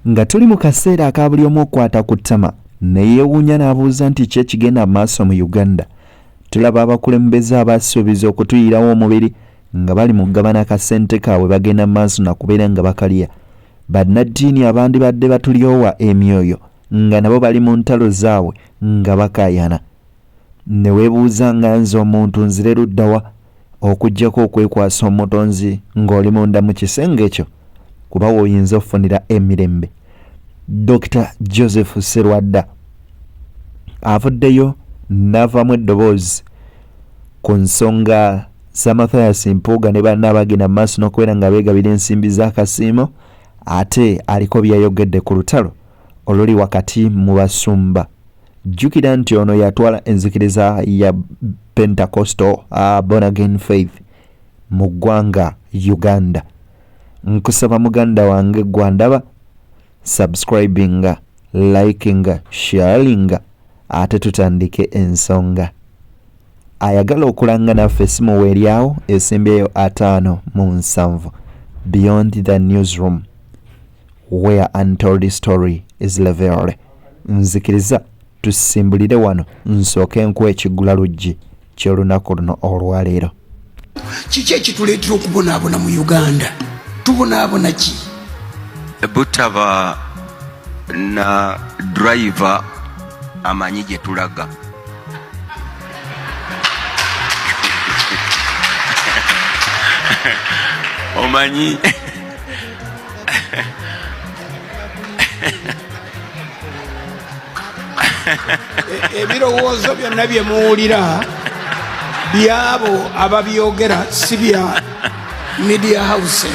nga tuli mu kaseera aka buli omu okwata ku ttama ne yeewuunya n'abuuza nti ki ekigenda maaso mu Uganda. Tulaba abakulembeze abasuubiza okutuyirawo omubiri nga bali mu kugabana kasente kaabwe bagenda maaso na kubeera nga bakalya. Bannaddiini abandibadde batulyowa emyoyo nga nabo bali mu ntalo zaabwe nga bakaayana. Ne weebuuza nga nze omuntu nzire luddawa okuggyako okwekwasa omutonzi ng'oli munda mu kisenge ekyo, kuba w'oyinza okufunira emirembe. Dr. Joseph Sserwada avuddeyo n'avaamu eddoboozi ku nsonga za Mathias Mpuuga ne banne abagenda mu maaso n'okubeera nga beegabira ensimbi z'akasiimo, ate aliko byayogedde ku lutalo oluli wakati mu basumba. Jjukira nti ono yatwala enzikiriza ya Pentecostal born again faith mu ggwanga Uganda. Nkusaba muganda wange gwandaba subscribinga, likinga, sharinga ate tutandike ensonga. Ayagala okulanga naffe simu weeryawo esembyeyo 577 beyond the newsroom where untold story is revealed. Nzikiriza tusimbulire wano nsooke nkuwa ekigula luggi ky'olunaku luno olwaleero. Kiki ekituleetera okubonaabona mu Uganda? Tubonaabona ki? Butaba na driver amanyi gye tulaga. Omanyi ebirowoozo byonna bye muwulira byabo ababyogera si bya media house.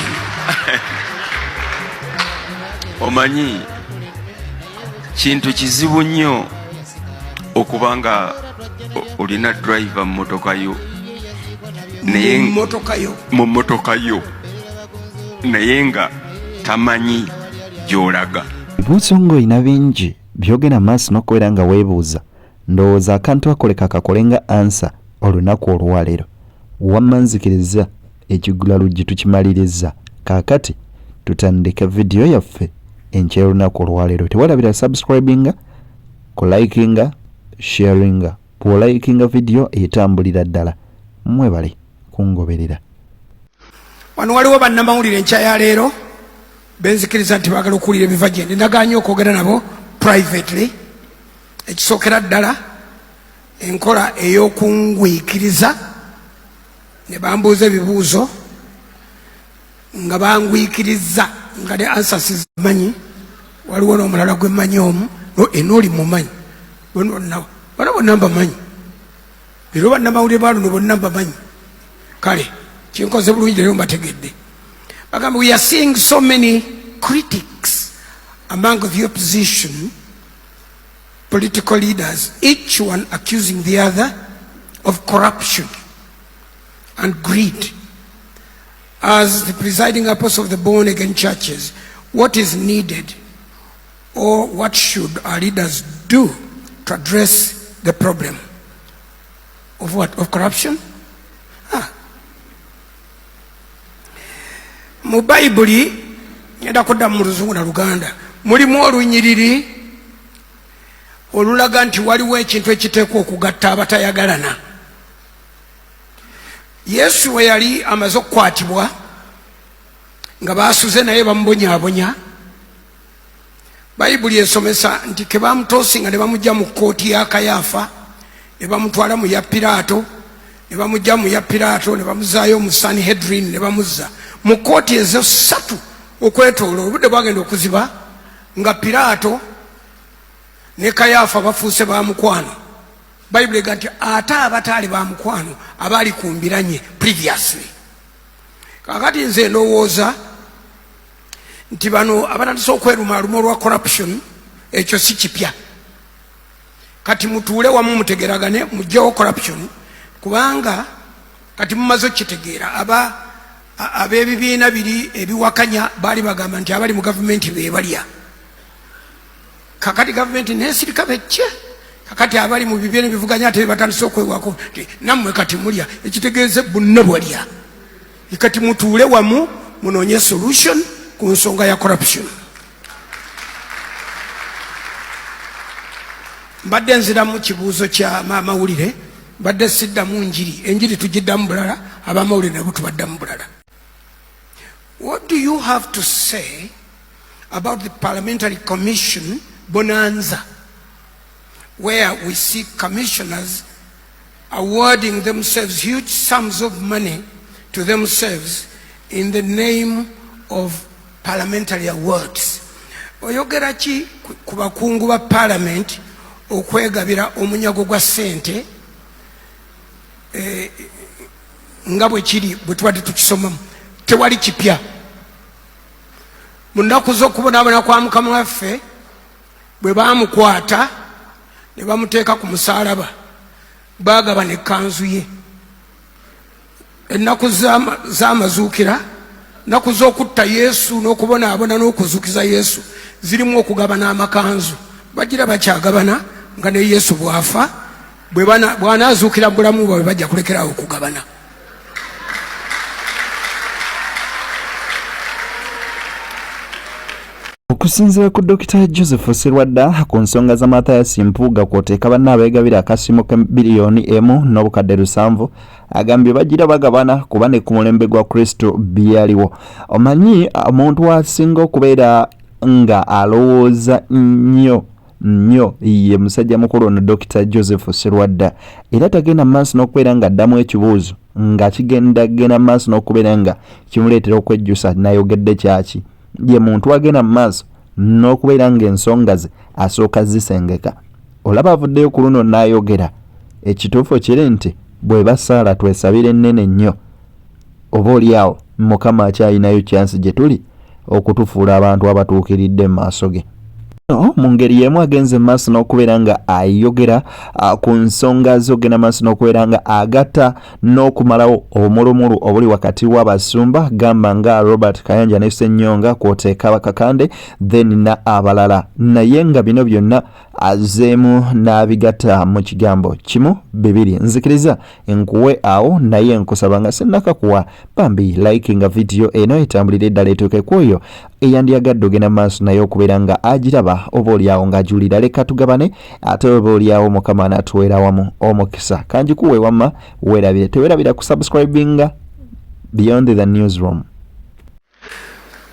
Omanyi kintu kizibu nnyo okubanga olina driver mu motoka yo naye nga tamanyi gy'olaga. Ebibuuzo ng'olina bingi byogera maaso n'okubeera nga weebuuza. Ndowooza akantu akoleka kakolenga ansa olunaku olwaleero. Wamma nzikiriza ekigula luggi tukimaliriza. Kaakati tutandike vidiyo yaffe enkya olunaku olwaleero. Tewalabira subscribinga, kulikinga, sharinga. Bw'olikinga vidiyo etambulira ddala. Mwebale kungoberera. Wano waliwo bannamawulire enkya ya leero benzikiriza nti baagala okuwulira ebiva gye ndi. Ndagaanye okwogera nabo privately. Ekisookera ddala enkola ey'okungwikiriza ne bambuuza ebibuuzo nga bangwikiriza nga ne answers manyi. Waliwo n'omulala gwe mmanyi omu enooli mumanyi bonna bonna mbamanyi. Leero bannamawulire ba luno bonna mbamanyi. Kale kinkoze bulungi leero mbategedde. Bagamba we are seeing so many critics among the opposition political leaders, each one accusing the other of corruption and greed. As the presiding apostle of the born-again churches, what is needed or what should our leaders do to address the problem of what? Of corruption? Mu Bayibuli ngenda kudda mu Luzungu na Luganda mulimu olunyiriri olulaga nti waliwo ekintu ekiteekwa okugatta abatayagalana. Yesu we yali amaze okukwatibwa nga baasuze naye bamubonyaabonya, Bayibuli esomesa nti ke bamutoosinga ne bamujja mu kkooti ya Kayaafa ne bamutwala mu ya Piraato, ne bamujja mu ya Piraato ne bamuzaayo mu Sanhedrin ne bamuzza mu kkooti ezo 3 okwetoola. Obudde bwagenda okuziba nga Piraato ne Kayaafa bafuuse ba mukwano. Bayibuli ega nti ate abataali ba mukwano abaali kumbiranye previously. Kakati nze ndowooza nti bano abatandise okwerumaaluma olwa corruption ekyo si kipya. Kati mutuule wamu mutegeragane mugyewo corruption, kubanga kati mumaze okitegeera ab'ebibiina biri ebiwakanya baali bagamba nti abali mu gavumenti be balya. Kakati gavumenti nesirika becce. Kakati abali mu bibiina ebivuganya ate batandise okwewako nti nammwe kati mulya, ekitegeeze bonna bwalya. Kati mutuule wamu munoonye solution ku nsonga ya corruption. mbadde nziramu kibuuzo kya mawulire mbadde siddamu njiri enjiri tugiddamu bulala abamawulire nabo tubaddamu bulala. What do you have to say about the parliamentary commission bonanza, where we see commissioners awarding themselves huge sums of money to themselves in the name of parliamentary awards? Oyogera ki ku bakungu ba parliament okwegabira omunyago gwa ssente nga bwe kiri bwe tubadde tukisomamu? Tewali kipya. Mu nnaku z'okubonaabona kwa Mukama waffe bwe baamukwata ne bamuteeka ku musaalaba baagabana ekkanzu ye. Ennaku z'amazuukira, ennaku z'okutta Yesu n'okubonaabona n'okuzuukiza Yesu zirimu okugabana amakanzu. Bagira bakyagabana nga ne Yesu bw'afa bw'anaazuukira mu bulamu bwabwe bajja kulekerawo okugabana. Okusinziira ku Dr. Joseph Sserwada ku nsonga za Mathias Mpuuga kw'oteeka banne abeegabira akasiimo ke biliyoni emu n'obukadde 7 agambye bagira bagabana kuba ne ku mulembe gwa Kristo byaliwo. Omanyi omuntu asinga okubeera nga alowooza nnyo ye musajja mukulu ono Dr. Joseph Sserwada, era tagenda maaso n'okubeera nga addamu ekibuuzo nga kigendagenda maaso n'okubeera nga kimuleetera okwejjusa nayogedde kyaki. Ye muntu agenda maaso n'okubeera ng'ensonga ze asooka zisengeka. Olaba avuddeyo ku luno n'ayogera ekituufu kiri nti bwe basaala twesabire ennene nnyo, oba oliawo Mukama akyalinayo kyansi gye tuli okutufuula abantu abatuukiridde mu maaso ge. Mu ngeri y'emu agenze maaso n'okubeera nga ayogera ku nsonga z'ogenda maaso n'okubeera nga agatta n'okumalawo obumulumulu obuli wakati w'abasumba gamba nga Robert Kayanja ne Ssennyonga kw'oteeka Bakakande then na abalala, naye nga bino byonna azeemu n'abigatta mu kigambo kimu bibiri. Nzikiriza enkuwe awo naye nkusaba nga sennakakuwa bambi likinga video eno etambulire ddala etuuke ku oyo eyandiyagadde ogenda maaso naye okubeera nga agiraba oba oliawo ng'ajulira. Leka tugabane ate oba oliawo Mukama n'atuweera wamu omukisa. Kanjikuwe wamma weerabire, teweerabira ku subscribinga Beyond the Newsroom.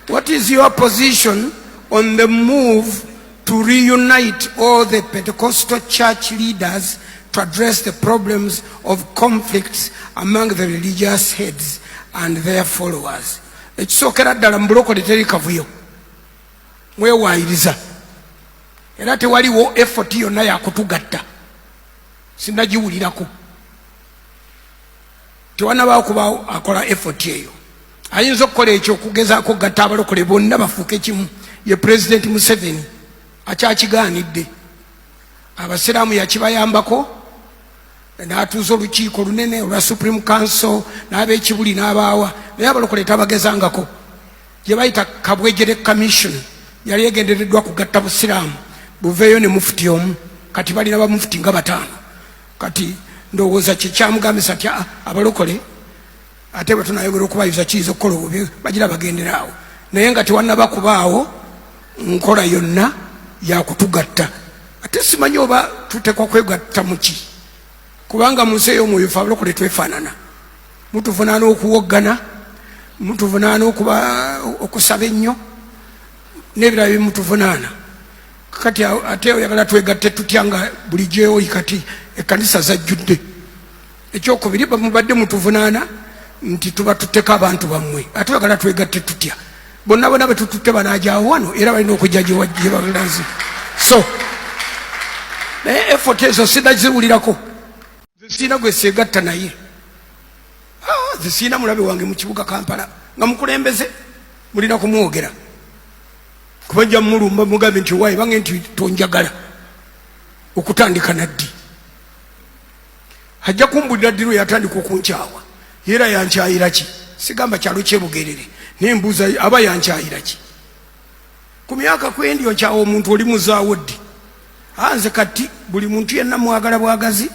What is your position on the move to reunite all the Pentecostal church leaders to address the problems of conflicts among the religious heads and their followers? Ekisookera ddala mu bulokole teri kavuyo, mwewaayiriza, era tewaliwo effort yonna yakutugatta, sinnagiwulirako. Tewanabaawo kubaawo akola effort eyo. Ayinza okukola ekyo okugezaako gatta abalokole bonna bafuuke kimu. Ye President Museveni akyakigaanidde. Abasiraamu yakibayambako n'atuuza olukiiko lunene olwa Supreme Council n'ab'ekibuli n'abaawa, naye abalokole tabagezangako. Gye bayita Kabwejere Commission yali egendereddwa kugatta busiraamu buveeyo ne mufuti omu, kati balina bamufuti nga 5. Kati ndowooza kyekyamugambisa ati abalokole ate bwe tunayogera okubayuza kiyinza okukola obubi bagira bagenderaawo, naye nga tewannaba kubaawo nkola yonna yakutugatta. Ate simanyi oba tutekwa kwegatta muki, kubanga mu nsi ey'omwoyo ffe abalokole twefaanana. Mutuvunaana okuwoggana, mutuvunaana okusaba ennyo n'ebirala bimutuvunaana. Kati ate oyagala twegatte tutya nga buli gyewoyi kati ekkanisa zajjudde. Ekyokubiri mubadde mutuvunaana nti tuba tuteka abantu bammwe, ate oyagala twegatte tutya? Bonna bwe tututte banajaawo wano era balina okujja gye balazi. So naye effort ezo sinnaziwulirako, zisiina gwe seegatta naye. Zisiina mulabe wange mu kibuga Kampala nga mukulembeze mulina kumwogera, kuba nja mulumba mugambe nti waayi bange nti tonjagala okutandika naddi. Ajja kumbulira ddi lwe yatandika okunkyawa, era yankyayira ki? Sigamba kyalo kyebugerere nembuuza aba yankyayira ki? Ku myaka kwendi okyawa omuntu oli muzaawo ddi? Nze kati buli muntu yenna mwagala bwagazi,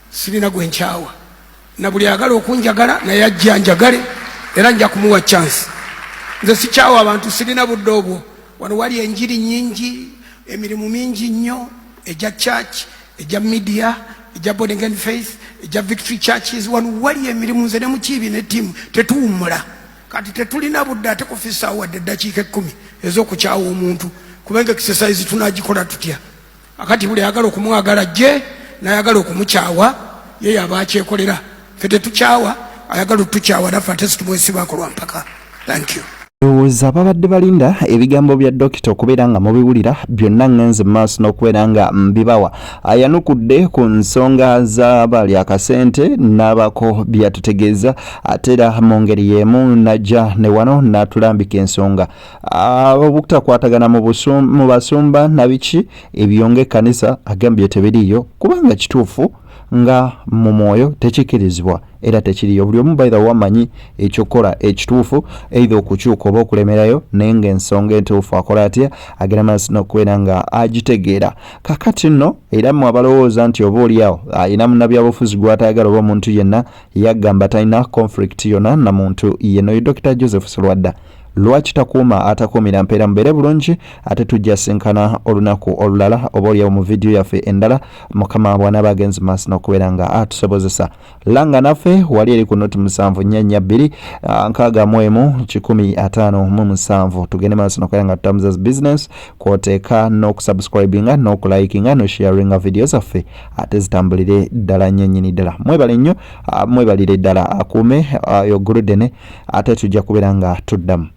sirina gwe nkyawa, na buli agala okunjagala naye ajja njagale era nja kumuwa chance. Nze sikyawa abantu, sirina budde obwo. Wano wali enjiri nyingi, emirimu mingi nnyo ejja church ejja media, ejja Boarding and Faith, ejja Victory Churches. Wano wali emirimu nze ne mukiibi ne ttiimu tetuwummula. Kati tetulina budde ate kufisaawo wadde eddakiika 10 ez'okukyawa omuntu kubanga exercise tunagikola tutya. Akati buli ayagala okumwagala jje n'ayagala okumukyawa ye yaba akyekolera. Ffe tetukyawa, ayagala otukyawa naffe ate situmwesibaako lwa mpaka. Thank you. Ndowooza babadde balinda ebigambo bya dokita okubeera nga mubiwulira byonna ngenze maaso n'okubeera nga mbibawa. Ayanukudde ku nsonga z'abali akasente n'abako byatutegeeza ate era mu ngeri y'emu najja ne wano n'atulambika ensonga obutakwatagana mu basumba na biki ebyonga ekkanisa agambye tebiriiyo kubanga kituufu nga mu mwoyo tekikirizibwa era tekiriyo. Buli omu baitha wamanyi ekyokola ekituufu eitha okukyuka oba okulemerayo naye ng'ensonga entuufu akola atya agenda maaso n'okubeera nga agitegeera. Kakati nno era mmwe abalowooza nti oba oliawo ayina munnabyabufuzi gw'atayagala oba omuntu yenna yagamba talina conflict yonna na muntu yenna oyo Dr. Joseph Sserwada. Lwaki takuuma atakuumira mpeera mubeere bulungi ate tujja sinkana olunaku olulala oba oliawo mu vidiyo yaffe endala mukama bw'anaaba agenze maaso n'okubeera nga atusobozesa. Langa naffe wali eri ku noti 742-651-157 tugende maaso n'okubeera nga tutamuza business kwoteeka n'okusubscribinga n'okulayikinga n'osharinga vidiyo zaffe ate zitambulire ddala nyennyini ddala. Mwebale nnyo mwebalire ddala akuume yoguludene ate tujja kubeera nga tuddamu.